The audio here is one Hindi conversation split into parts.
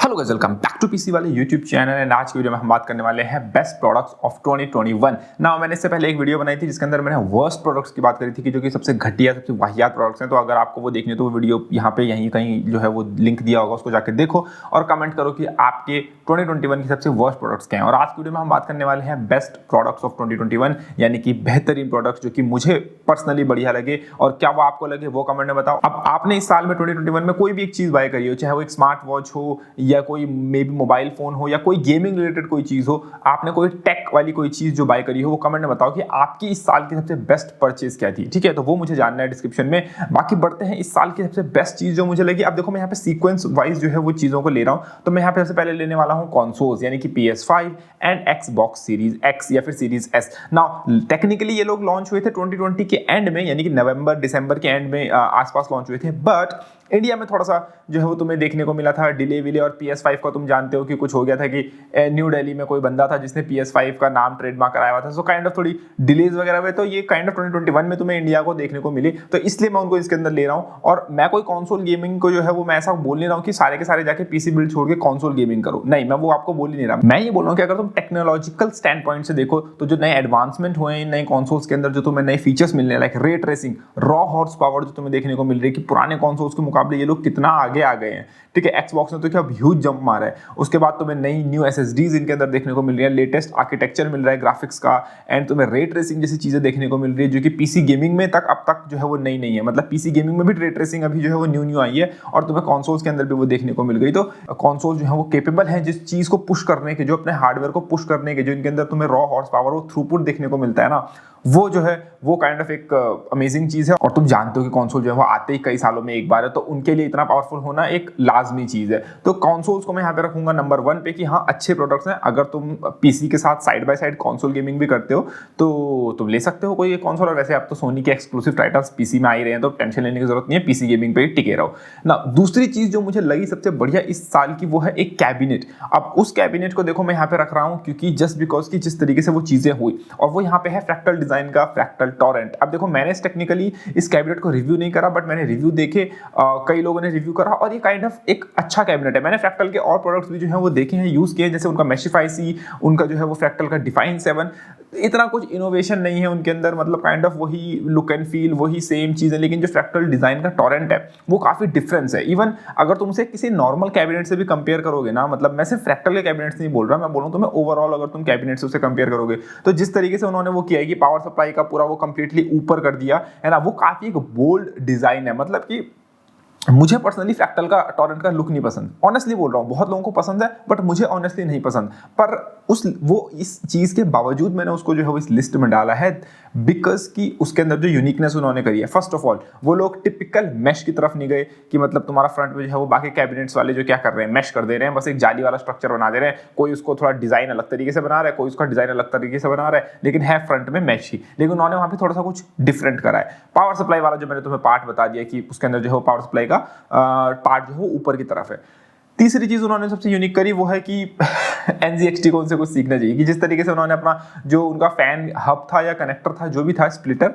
Hello guys, welcome back to PC वाले यूट्यूब चैनल। एंड आज की वीडियो में हम बात करने वाले हैं बेस्ट प्रोडक्ट्स ऑफ 2021। नाउ मैंने इससे पहले एक वीडियो बनाई थी जिसके अंदर मैंने वर्स्ट प्रोडक्ट्स की बात करी थी कि जो कि सबसे घटिया सबसे वाहियात प्रोडक्ट्स हैं। तो अगर आपको वो देखनी है तो वो वीडियो यहाँ पे यहीं कहीं जो है वो लिंक दिया होगा, उसको जाकर देखो और कमेंट करो कि आपके 2021 की सबसे वर्स्ट प्रोडक्ट्स क्या हैं। और आज की वीडियो में हम बात करने वाले हैं बेस्ट प्रोडक्ट्स ऑफ 2021, यानी कि बेहतरीन प्रोडक्ट्स जो कि मुझे पर्सनली बढ़िया लगे और क्या वो आपको लगे वो कमेंट में बताओ। अब आपने इस साल में 2021 में कोई भी एक चीज बाय करी हो, चाहे वो एक स्मार्ट वॉच हो या कोई मे बी मोबाइल फोन हो या कोई गेमिंग रिलेटेड कोई चीज हो, आपने कोई टेक वाली कोई चीज जो बाय करी हो, वो कमेंट में बताओ कि आपकी इस साल की सबसे बेस्ट परचेज क्या थी। ठीक है, तो वो मुझे जानना है डिस्क्रिप्शन में। बाकी बढ़ते हैं इस साल की सबसे बेस्ट चीज जो मुझे लगी। अब देखो मैं यहाँ पे सीक्वेंस वाइज जो है वो चीजों को ले रहा हूँ। तो मैं यहाँ पे सबसे पहले लेने वाला हूँ कंसोल्स, यानी कि PS5 and Xbox series X या फिर सीरीज S। नाउ टेक्निकली ये लोग लॉन्च हुए थे 2020 के एंड में, यानी कि नवंबर दिसंबर के एंड में आसपास लॉन्च हुए थे। बट इंडिया में थोड़ा सा जो है वो तुम्हें देखने को मिला था डिले विले। और PS5 का तुम जानते हो कि कुछ हो गया था कि न्यू दिल्ली में कोई बंदा था जिसने PS5 का नाम ट्रेडमार्क कराया हुआ था। सो काइंड ऑफ थोड़ी डिलेज वगैरह हुए, तो ये काइंड ऑफ 2021 में तुम्हें इंडिया को देखने को मिली। तो इसलिए मैं उनको इसके अंदर ले रहा हूँ। और मैं कोई कंसोल गेमिंग को जो है वो मैं ऐसा बोल नहीं रहा हूँ कि सारे के सारे जाके पीसी बिल्ड छोड़ के कंसोल गेमिंग करो, नहीं, मैं वो आपको बोल ही नहीं रहा। मैं ये बोल रहा हूँ कि अगर तुम टेक्नोलॉजिकल स्टैंड पॉइंट से देखो तो जो नए एडवांसमेंट हुए हैं नए कंसोल्स के अंदर, जो तुम्हें नए फीचर्स मिलने like ray tracing, raw horse power जो तुम्हें देखने को मिल रही है कि पुराने कंसोल्स के मुकाबले ये लोग कितना आगे आ गए हैं। ठीक है, Xbox ने तो क्या ह्यूज जंप मारा है। उसके बाद तुम्हें नई न्यू SSDs इनके अंदर देखने को मिल रही है, लेटेस्ट आर्किटेक्चर मिल रहा है ग्राफिक्स का, एंड तुम्हें रे ट्रेसिंग जैसी चीजें देखने को मिल रही है जो कि पीसी गेमिंग में तक अब तक जो है वो नई नहीं है। मतलब पीसी गेमिंग में भी रे ट्रेसिंग अभी जो है वो न्यू आई है और तुम्हें कंसोल्स के अंदर भी वो देखने को मिल गई। तो कंसोल्स जो है वो केपेबल है जिस चीज को पुश करने के, जो अपने हार्डवेयर को पुश करने के, जो इनके अंदर तुम्हें रॉ हॉर्स पावर वो थ्रूपुट देखने को मिलता है ना, वो जो है वो काइंड ऑफ एक अमेजिंग चीज है। और तुम जानते हो कि कंसोल जो है वो आते ही कई सालों में एक बार है, तो उनके लिए इतना पावरफुल होना एक लाजमी चीज है। तो कंसोल्स को मैं यहाँ पे रखूंगा नंबर 1 पे कि हाँ अच्छे प्रोडक्ट्स हैं। अगर तुम पीसी के साथ side by side console gaming भी करते हो तो तुम ले सकते हो कोई एक कंसोल। और वैसे अब तो सोनी के एक्सक्लूसिव टाइटल्स पीसी में आ ही रहे हैं, तो टेंशन लेने की जरूरत नहीं है, पीसी गेमिंग पे टिके रहो ना। दूसरी चीज जो मुझे लगी सबसे बढ़िया इस साल की वो है एक कैबिनेट। अब उस कैबिनेट को देखो मैं यहाँ पे रख रहा हूँ क्योंकि जस्ट बिकॉज की जिस तरीके से वो चीजें हुई, और वो यहाँ पे है फ्रैक्टल डिजाइन का फ्रैक्टल टॉरेंट। अब देखो मैंने टेक्निकली इस कैबिनेट को रिव्यू नहीं करा, बट मैंने रिव्यू देखे, कई लोगों ने रिव्यू करा, और ये काइंड ऑफ एक अच्छा कैबिनेट है। मैंने फ्रैक्टल के और प्रोडक्ट्स भी जो है वो देखे हैं, यूज किए हैं, जैसे उनका मेशिफाई सी, उनका जो है वो फ्रैक्टल का डिफाइन 7। इतना कुछ इनोवेशन नहीं है उनके अंदर, मतलब काइंड ऑफ वही लुक एंड फील, वही सेम चीज है। लेकिन जो फ्रैक्टल डिजाइन का टॉरेंट है वो काफी डिफरेंस है। इवन अगर तुम उसे किसी नॉर्मल कैबिनेट से भी कंपेयर करोगे ना, मतलब मैं सिर्फ फ्रैक्टल के कैबिनेट से नहीं बोल रहा, मैं बोल रहा हूँ तुम्हें ओवरऑल अगर तुम कैबिनेट से उसे कंपेयर करोगे, तो जिस तरीके से उन्होंने वो किया है कि पावर सप्लाई का पूरा वो कंप्लीटली ऊपर कर दिया है ना, वो काफी एक बोल्ड डिजाइन है। मतलब कि मुझे पर्सनली फ्रैक्टल का टॉरेंट का लुक नहीं पसंद, ऑनेस्टली बोल रहा हूँ। बहुत लोगों को पसंद है बट मुझे ऑनेस्टली नहीं पसंद। पर इस चीज के बावजूद मैंने उसको जो है वो इस लिस्ट में डाला है बिकॉज कि उसके अंदर जो यूनिकनेस उन्होंने करी है। फर्स्ट ऑफ ऑल वो लोग टिपिकल मैश की तरफ नहीं गए कि मतलब तुम्हारा फ्रंट में जो है वो बाकी कैबिनेट्स वाले जो क्या कर रहे हैं, मैश कर दे रहे हैं, बस एक जाली वाला स्ट्रक्चर बना दे रहे हैं। कोई उसको थोड़ा डिजाइन अलग तरीके से बना रहा है, कोई उसका डिजाइन अलग तरीके से बना रहा है, लेकिन है फ्रंट में मैश ही। लेकिन उन्होंने वहां पे थोड़ा सा कुछ डिफरेंट करा है। पावर सप्लाई वाला जो मैंने तुम्हें पार्ट बता दिया कि उसके अंदर जो है पावर सप्लाई का पार्ट जो है ऊपर की तरफ है। तीसरी चीज उन्होंने सबसे यूनिक करी वो है कि NZXT को उनसे कुछ सीखना चाहिए कि जिस तरीके से उन्होंने अपना जो उनका फैन हब था या कनेक्टर था जो भी था स्प्लिटर,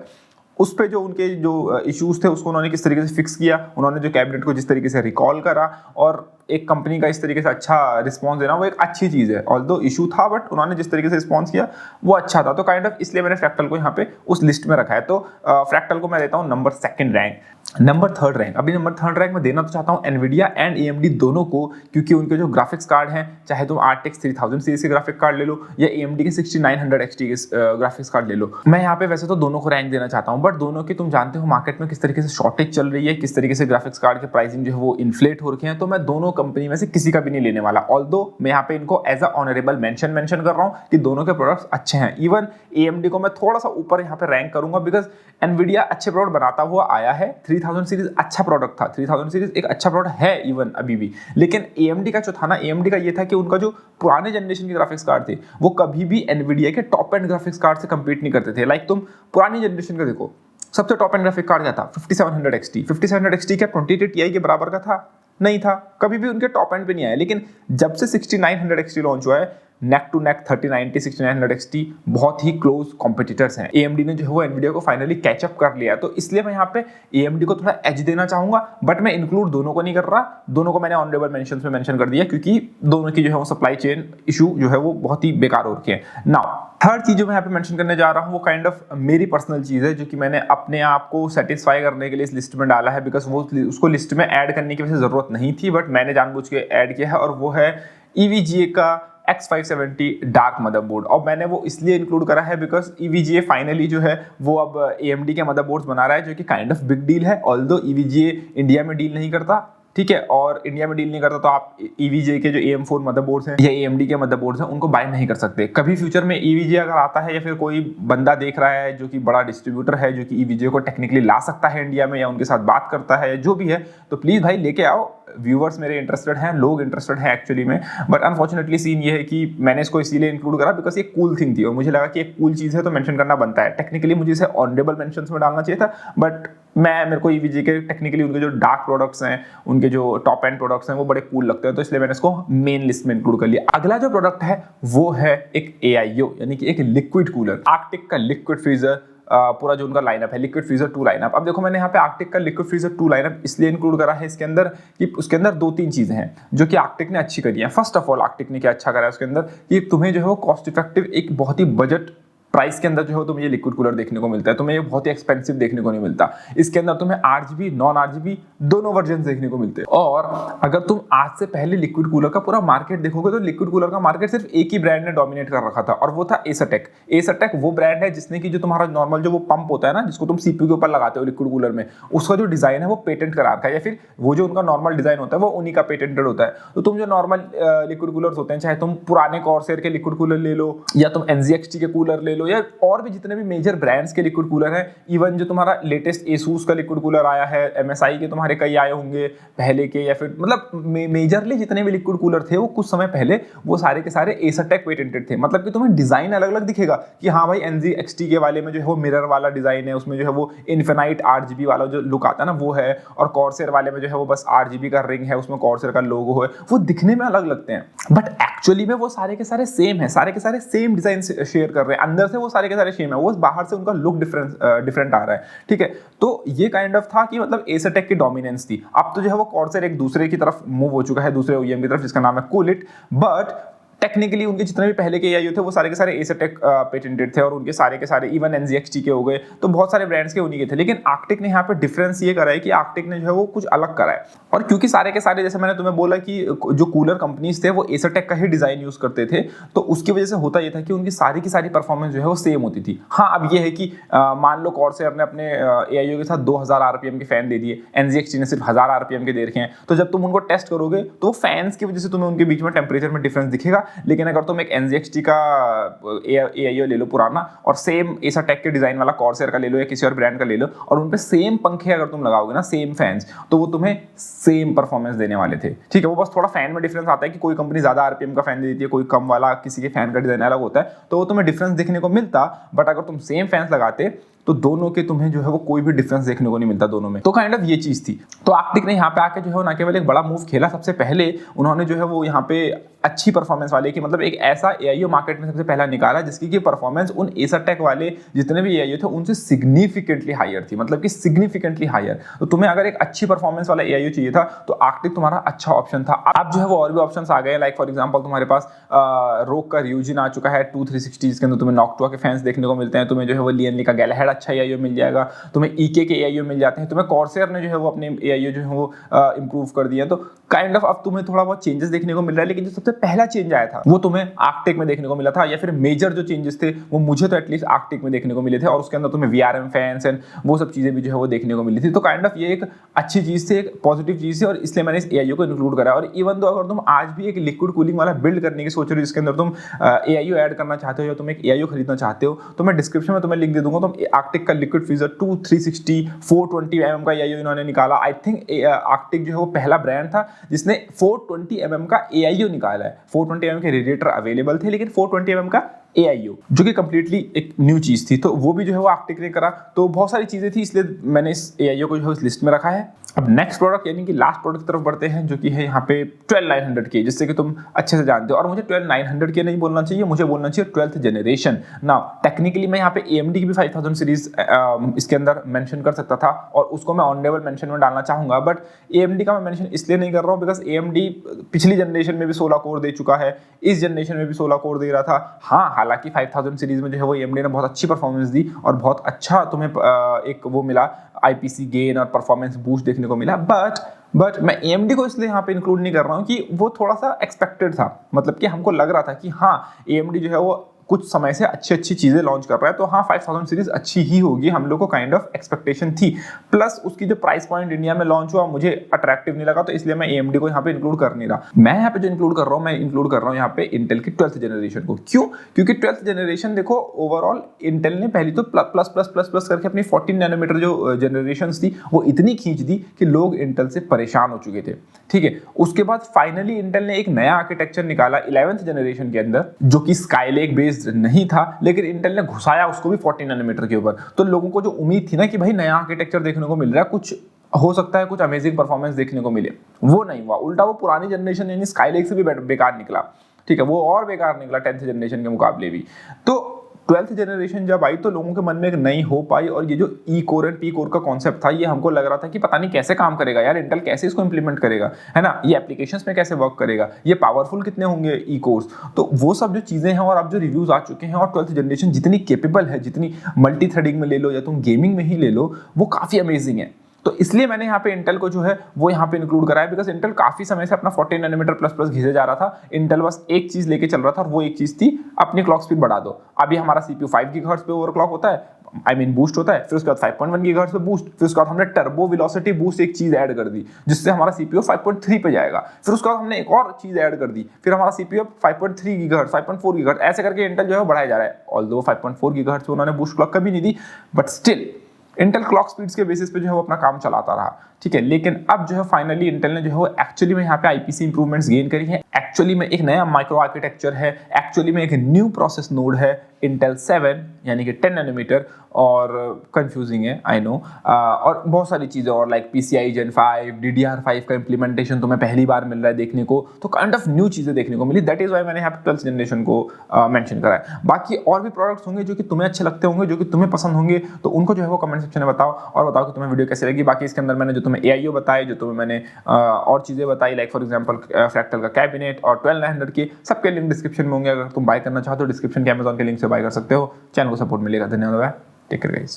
उस पे जो उनके जो इश्यूज थे उसको उन्होंने किस तरीके से फिक्स किया, उन्होंने जो कैबिनेट को जिस तरीके से रिकॉल करा, और एक कंपनी का इस तरीके से अच्छा रिस्पांस देना वो एक अच्छी चीज है। ऑल्दो इशू था बट उन्होंने जिस तरीके से रिस्पांस किया वो अच्छा था। तो काइंड ऑफ इसलिए मैंने फ्रैक्टल को यहाँ पे उस लिस्ट में रखा है। तो फ्रैक्टल को मैं देता हूँ नंबर 2 रैंक। नंबर 3 रैंक, अभी नंबर 3 रैंक में देना तो चाहता हूँ एनवीडिया एंड AMD दोनों को, क्योंकि उनके जो ग्राफिक्स कार्ड हैं, चाहे तुम RTX 3000 सीरीज के ग्राफिक कार्ड ले लो या AMD के 6900 XT के ग्राफिक्स कार्ड ले लो। मैं यहाँ पे वैसे तो दोनों को रैंक देना चाहता हूँ, बट दोनों की तुम जानते हो मार्केट में किस तरीके से शॉर्टेज चल रही है, किस तरीके से ग्राफिक्स कार्ड के प्राइसिंग जो है वो इन्फ्लेट हो रखे हैं। तो मैं दोनों कंपनी में से किसी का भी नहीं लेने वाला। ऑल्दो मैं यहाँ पे इनको एज अ ऑनरेबल मेंशन कर रहा हूँ कि दोनों के प्रोडक्ट्स अच्छे हैं। इवन AMD को मैं थोड़ा सा ऊपर यहाँ पे रैंक करूंगा बिकॉज एनवीडिया अच्छे प्रोडक्ट बनाता हुआ आया है। 3000 सीरीज अच्छा प्रोडक्ट था, 3000 सीरीज एक अच्छा प्रोडक्ट है इवन अभी भी। लेकिन AMD का जो था ना, AMD का ये था कि उनका जो पुराने जनरेशन के ग्राफिक्स कार्ड थे वो कभी भी एनवीडिया के टॉप एंड ग्राफिक्स कार्ड से कंपीट नहीं करते थे। लाइक तुम पुरानी जनरेशन का देखो, सबसे टॉप एंड ग्राफिक कार्ड क्या था? 5700 XT। 5700 XT क्या 2080 Ti के बराबर का था? नहीं था, कभी भी उनके टॉप एंड पे नहीं आया। लेकिन जब से 6900 XT लॉन्च हुआ है, नेक टू नेक 3090 6900 XT बहुत ही क्लोज कॉम्पिटिटर्स हैं। AMD ने जो है वो एनवीडिया को फाइनली कैचअप कर लिया, तो इसलिए मैं यहाँ पे AMD को थोड़ा एज देना चाहूंगा, बट मैं इंक्लूड दोनों को नहीं कर रहा। दोनों को मैंने ऑनरेबल मेंशंस में मेंशन कर दिया क्योंकि दोनों की जो है वो सप्लाई चेन इशू जो है वो बहुत ही बेकार हो रखी है। नाउ थर्ड चीज जो मैं यहाँ पे मेंशन करने जा रहा हूँ वो काइंड ऑफ मेरी पर्सनल चीज है, जो कि मैंने अपने आप को सेटिस्फाई करने के लिए इस लिस्ट में डाला है, बिकॉज वो उसको लिस्ट में ऐड करने की वैसे जरूरत नहीं थी, बट मैंने जानबूझ के ऐड किया है, और वो है EVGA का X570 डार्क मदरबोर्ड। और मैंने वो इसलिए इंक्लूड करा है बिकॉज EVGA फाइनली जो है वो अब AMD के मदरबोर्ड्स बना रहा है, जो कि काइंड ऑफ बिग डील है। ऑल्दो EVGA इंडिया में डील नहीं करता, ठीक है, और इंडिया में डील नहीं करता, तो आप EVGA के जो AM4 मदरबोर्ड्स हैं या AMD के मदरबोर्ड्स हैं उनको बाय नहीं कर सकते। कभी फ्यूचर में EVGA अगर आता है या फिर कोई बंदा देख रहा है जो कि बड़ा डिस्ट्रीब्यूटर है जो कि EVGA को टेक्निकली ला सकता है इंडिया में, या उनके साथ बात करता है, जो भी है, तो प्लीज भाई लेके आओ। व्यूअर्स मेरे इंटरेस्टेड हैं, लोग इंटरेस्टेड हैं एक्चुअली में, बट अनफॉर्चुनेटली सीन ये है कि मैंने इसको इसीलिए इंक्लूड करा बिकॉज ये कूल थिंग थी और मुझे लगा कि एक कूल चीज़ है तो मेंशन करना बनता है। टेक्निकली मुझे इसे ऑनरेबल मेंशंस में डालना चाहिए था, बट मेरे को EVGA के टेक्निकली उनके जो डार्क प्रोडक्ट्स हैं, उनके जो टॉप एंड प्रोडक्ट्स हैं वो बड़े कूल लगते हैं, तो इसलिए मैंने इसको मेन लिस्ट में इंक्लूड कर लिया। अगला जो प्रोडक्ट है वो है एक AIO यानी कि एक लिक्विड कूलर, आर्कटिक का लिक्विड फ्रीजर। पूरा जो उनका लाइनअप है लिक्विड फ्रीजर 2 लाइनअप। अब देखो मैंने यहाँ पे आर्कटिक का लिक्विड फ्रीजर 2 लाइनअप इसलिए इंक्लूड करा है इसके अंदर कि उसके अंदर 2-3 चीजें हैं जो कि आर्कटिक ने अच्छी करी है। फर्स्ट ऑफ ऑल आर्कटिक ने क्या अच्छा करा है उसके अंदर कि तुम्हें जो है वो कॉस्ट इफेक्टिव एक बहुत ही बजट प्राइस के अंदर जो है तुम्हें ये लिक्विड कूलर देखने को मिलता है। तुम्हें ये बहुत ही एक्सपेंसिव देखने को नहीं मिलता। इसके अंदर तुम्हें RGB नॉन RGB दोनों वर्जन देखने को मिलते हैं। और अगर तुम आज से पहले लिक्विड कूलर का पूरा मार्केट देखोगे तो लिक्विड कूलर का मार्केट सिर्फ एक ही ब्रांड ने डोमिनेट कर रखा था और वो था एसरटेक। एसरटेक वो ब्रांड है जिसने की जो तुम्हारा नॉर्मल जो वो पंप होता है ना, जिसको तुम CPU के ऊपर लगाते हो लिक्विड कूलर में, उसका जो डिजाइन है वो पेटेंट करा रखा है, या फिर वो जो उनका नॉर्मल डिजाइन होता है वो उन्हीं का पेटेंटेड होता है। तो तुम जो नॉर्मल लिक्विड कूलर्स होते हैं, चाहे तुम पुराने कॉर्सेर के लिक्विड कूलर ले लो या तुम NZXT के कूलर ले लो या और भी जितने भी मेजर ब्रांड्स के लिक्विड कूलर हैं, इवन जो तुम्हारा लेटेस्ट ASUS का लिक्विड कूलर आया है, MSI के तुम्हारे कई आए होंगे पहले के, या फिर मतलब मेजरली जितने भी लिक्विड कूलर थे वो कुछ समय पहले वो सारे के सारे एसरटेक पेटेंटेड थे। मतलब कि तुम्हें डिजाइन अलग अलग दिखेगा कि हाँ भाई NZXT के वाले में जो है वो मिरर वाला डिजाइन है, उसमें जो है वो इन्फिनाइट RGB वाला जो लुक आता है ना वो है, और कॉर्सेर वाले में जो है वो बस RGB का रिंग है, उसमें कॉर्सेर का लोगो है, वो दिखने में अलग लगते हैं बट एक्चुअली में वो सारे के सारे सेम है, सारे के सारे सेम डिजाइन शेयर कर रहे हैं, अंदर से वो सारे के सारे सेम है, वो बाहर से उनका लुक डिफरेंट आ रहा है। ठीक है, तो ये काइंड ऑफ था कि मतलब एसरटेक की डोमिनेंस थी। अब तो जो है वो कॉर्सेर एक दूसरे की तरफ मूव हो चुका है, दूसरे OEM की तरफ, जिसका नाम है कूलिट, बट टेक्निकली उनके जितने भी पहले के AIO थे वो सारे के सारे एसरटेक पेटेंटेड थे और उनके सारे के सारे इवन NZXT के हो गए, तो बहुत सारे ब्रांड्स के उन्हीं के थे। लेकिन आर्कटिक ने यहाँ पे डिफरेंस ये करा है कि आर्कटिक ने जो है वो कुछ अलग करा है, और क्योंकि सारे के सारे जैसे मैंने तुम्हें बोला कि जो कूलर कंपनीज थे वो एसरटेक का ही डिजाइन यूज करते थे, तो उसकी वजह से होता ये था कि उनकी सारी की सारी परफॉर्मेंस जो है वो सेम होती थी। हाँ, अब ये है कि मान लो कॉर्सेर ने अपने AIO के साथ 2000 RPM के फैन दे दिए, NZXT ने सिर्फ 1000 RPM के दे रखे हैं, तो जब तुम उनको टेस्ट करोगे तो फैंस की वजह से तुम्हें उनके बीच में टेम्परेचर में डिफरेंस दिखेगा। लेकिन अगर तुम एक NZXT का AIO ले लो पुराना और सेम एसरटेक के डिजाइन वाला कॉर्सेर का ले लो या किसी और ब्रांड का ले लो, और उन पे सेम पंखे अगर तुम लगाओगे ना, सेम फैंस, तो वो तुम्हें सेम परफॉर्मेंस देने वाले थे। ठीक है, वो बस थोड़ा फैन में डिफरेंस आता है कि कोई कंपनी ज्यादा RPM का फैन दे देती है, कोई कम वाला, किसी के फैन का डिजाइन अलग होता है, तो वो तुम्हें डिफरेंस देखने को मिलता। बट अगर तुम सेम फैंस लगाते तो दोनों के तुम्हें जो है वो कोई भी डिफरेंस देखने को नहीं मिलता दोनों में। तो काइंड ऑफ ये चीज थी। तो आर्कटिक ने यहाँ पे आके जो है ना केवल एक बड़ा मूव खेला, सबसे पहले उन्होंने जो है वो यहाँ पे अच्छी परफॉर्मेंस वाले की मतलब एक ऐसा AIO मार्केट में सबसे पहला निकाला जिसकी की परफॉर्मेंस उन एसरटेक वाले जितने भी AIO थे उनसे सिग्निफिकेंटली हायर थी, मतलब कि सिग्निफिकेंटली हायर। तो तुम्हें अगर एक अच्छी परफॉर्मेंस वाला AIO चाहिए था तो आर्कटिक तुम्हारा अच्छा ऑप्शन था। अब जो है वो और भी ऑप्शंस आ गए, लाइक फॉर एग्जांपल तुम्हारे पास रोक का रियूजिन आ चुका है 2360, जिसके अंदर तुम्हें नॉक्टुआ के फैंस देखने को मिलते हैं, तुम्हें जो है वो लियनली का गैलाहेड अच्छा AIO मिल जाएगा, तुम्हें EK के AIO मिल जाते हैं, तुम्हें कॉर्सेर ने जो है वो अपने AIO जो है वो इंप्रूव कर दिया। तो काइंड ऑफ अब तुम्हें थोड़ा बहुत चेंजेस देखने को मिल रहा है, लेकिन जो सबसे पहला चेंज आया था वो तुम्हें आर्कटिक में देखने को मिला था, या फिर मेजर जो चेंजेस थे वो मुझे तो एटलीस्ट आर्कटिक में देखने को मिले थे, और उसके अंदर तुम्हें VRM फैंस एंड वो सब चीजें भी जो है वो देखने को मिली थी। तो काइंड ऑफ ये एक अच्छी चीज थी, एक पॉजिटिव चीज थी, और इसलिए मैंने इस AIO को इंक्लूड करा। और इवन दो अगर तुम आज भी एक लिक्विड कूलिंग वाला बिल्ड करने की सोच रहे हो जिसके अंदर तुम AIO ऐड करना चाहते हो या तुम एक AIO खरीदना चाहते हो, तो मैं डिस्क्रिप्शन में तुम्हें लिंक दे दूंगा। तुम आर्कटिक का लिक्विड फ्रीजर 2360 420 mm का AIO इन्होंने निकाला। आई थिंक आर्कटिक जो है वो पहला ब्रांड था जिसने 420 mm का AIO निकाला है। 420 mm के रेडिएटर अवेलेबल थे, लेकिन 420 mm का AIO जो कि कंप्लीटली एक न्यू चीज थी, तो वो भी जो है वो आर्कटिक ने करा। तो बहुत सारी चीजें थी, इसलिए मैंने इस AIO को जो है इस लिस्ट में रखा है। अब नेक्स्ट प्रोडक्ट यानी कि लास्ट प्रोडक्ट की तरफ बढ़ते हैं, जो कि है यहाँ पे 12900 के, जिससे कि तुम अच्छे से जानते हो। और मुझे 12900 के नहीं बोलना चाहिए, मुझे बोलना चाहिए 12th जनरेशन। नाउ टेक्निकली मैं यहाँ पे AMD की भी 5000 सीरीज इसके अंदर मेंशन कर सकता था, और उसको मैं ऑनरेबल मेंशन में डालना चाहूंगा, बट AMD का मैं मेंशन इसलिए नहीं कर रहा हूँ बिकॉज AMD पिछली जनरेशन में भी 16 कोर दे चुका है, इस जनरेशन में भी 16 कोर दे रहा था। हाँ, हालांकि 5000 सीरीज में जो है वो AMD ने बहुत अच्छी परफॉर्मेंस दी और बहुत अच्छा तुम्हें एक वो मिला, IPC गेन और परफॉर्मेंस बूस्ट देखने को मिला। बट मैं AMD को इसलिए यहाँ पे इंक्लूड नहीं कर रहा हूँ कि वो थोड़ा सा एक्सपेक्टेड था, मतलब कि हमको लग रहा था कि हाँ AMD जो है वो कुछ समय से अच्छी चीजें लॉन्च कर रहा है, तो हाँ 5000 सीरीज अच्छी ही होगी, हम लोग को काइंड ऑफ एक्सपेक्टेशन थी। प्लस उसकी जो प्राइस पॉइंट इंडिया में लॉन्च हुआ मुझे अट्रैक्टिव नहीं लगा, तो इसलिए मैं AMD को यहाँ पे इंक्लूड कर नहीं रहा। मैं यहाँ पे जो इंक्लूड कर रहा हूँ, मैं इंक्लूड कर रहा हूँ यहाँ पे इंटेल की 12th जनरेशन को। क्यों? क्योंकि 12th जनरेशन देखो, ओवरऑल इंटेल ने पहली तो प्लस प्लस प्लस प्लस करके अपनी 14 नैनोमीटर जो जनरेशन थी वो इतनी खींच दी कि लोग इंटेल से परेशान हो चुके थे। ठीक है, उसके बाद फाइनली इंटेल ने एक नया आर्किटेक्चर निकाला 11th जनरेशन के अंदर, जो कि स्काईलेक बेस्ड नहीं था, लेकिन इंटेल ने घुसाया उसको भी 14 नैनोमीटर के ऊपर। तो लोगों को जो उम्मीद थी ना कि भाई नया आर्किटेक्चर देखने को मिल रहा है, कुछ हो सकता है कुछ अमेजिंग परफॉर्मेंस देखने को मिले, वो नहीं हुआ। उल्टा वो पुरानी जनरेशन यानी स्काईलेक से भी बेकार निकला। ठीक है, वो और बेकार निकला 10th जनरेशन के मुकाबले भी। तो 12th जनरेशन जब आई तो लोगों के मन में एक नई होप आई, और ये जो ई कोर एंड पी कोर का कॉन्सेप्ट था, ये हमको लग रहा था कि पता नहीं कैसे काम करेगा यार, इंटेल कैसे इसको इंप्लीमेंट करेगा, है ना, ये एप्लीकेशंस में कैसे वर्क करेगा, ये पावरफुल कितने होंगे ई कोर्स। तो वो सब जो चीजें हैं, और अब जो रिव्यूज आ चुके हैं, और 12th जनरेशन जितनी केपेबल है, जितनी मल्टी थ्रेडिंग में ले लो या तुम गेमिंग में ही ले लो, वो काफी अमेजिंग है। तो इसलिए मैंने यहाँ पे इंटेल को जो है वो यहाँ पे इंक्लूड कराया, बिकॉज इंटेल काफी समय से अपना 14 नैनोमीटर प्लस प्लस घिसे जा रहा था। इंटेल बस एक चीज लेके चल रहा था, और वो एक चीज थी अपनी क्लॉक स्पीड बढ़ा दो। अभी हमारा CPU 5 गीगाहर्ट्ज पे ओवरक्लॉक होता है, बूस्ट होता है, फिर उसके बाद 5.1 गीगाहर्ट्ज पे बूस्ट, फिर उसके बाद हमने टर्बो वेलोसिटी बूस्ट एक चीज ऐड कर दी, जिससे हमारा CPU 5.3 पे जाएगा। फिर उसके बाद हमने एक और चीज ऐड कर दी, फिर हमारा CPU 5.3 गीगाहर्ट्ज, 5.4 गीगाहर्ट्ज, ऐसे करके इंटेल जो है बढ़ाया जा रहा है। ऑल्दो 5.4 गीगाहर्ट्ज पे उन्होंने बूस्ट क्लॉक कभी नहीं दी, but still Intel clock speeds के बेसिस पे जो है वो अपना काम चलाता रहा। ठीक है, लेकिन अब जो है फाइनली इंटेल ने जो है वो एक्चुअली में यहाँ पे IPC इंप्रूवमेंट्स गेन करी है, एक्चुअली में एक नया माइक्रो आर्किटेक्चर है, एक्चुअली में एक न्यू प्रोसेस नोड है इंटेल 7 यानी कि 10 नैनोमीटर, और कंफ्यूजिंग है आई नो, और बहुत सारी चीज़ें और लाइक PCI Gen 5, DDR5 का इंप्लीमेंटेशन तुम्हें पहली बार मिल रहा है देखने को, तो काइंड ऑफ न्यू चीज़ें देखने को मिली। दैट इज वाई मैंने यहाँ पे 12th जनरेशन को मेंशन करा है। बाकी और भी प्रोडक्ट्स होंगे जो कि तुम्हें अच्छे लगते होंगे, जो कि तुम्हें पसंद होंगे, तो उनको जो है वो कमेंट सेक्शन में बताओ, और बताओ कि तुम्हें वीडियो कैसी लगी। बाकी इसके अंदर मैंने जो तुम्हें AIO बताई, जो तुम्हें मैंने और चीज़ें बताई, लाइक फॉर एग्जाम्पल फ्रैक्टल का कैबिनेट और 12900 के, सबके लिंक डिस्क्रिप्शन में होंगे। अगर तुम बाय करना चाहते हो डिस्क्रिप्शन के अमेजॉन के लिंक से बाय कर सकते हो। चैनल को सपोर्ट मिलेगा। धन्यवाद, टेक केयर गाइस।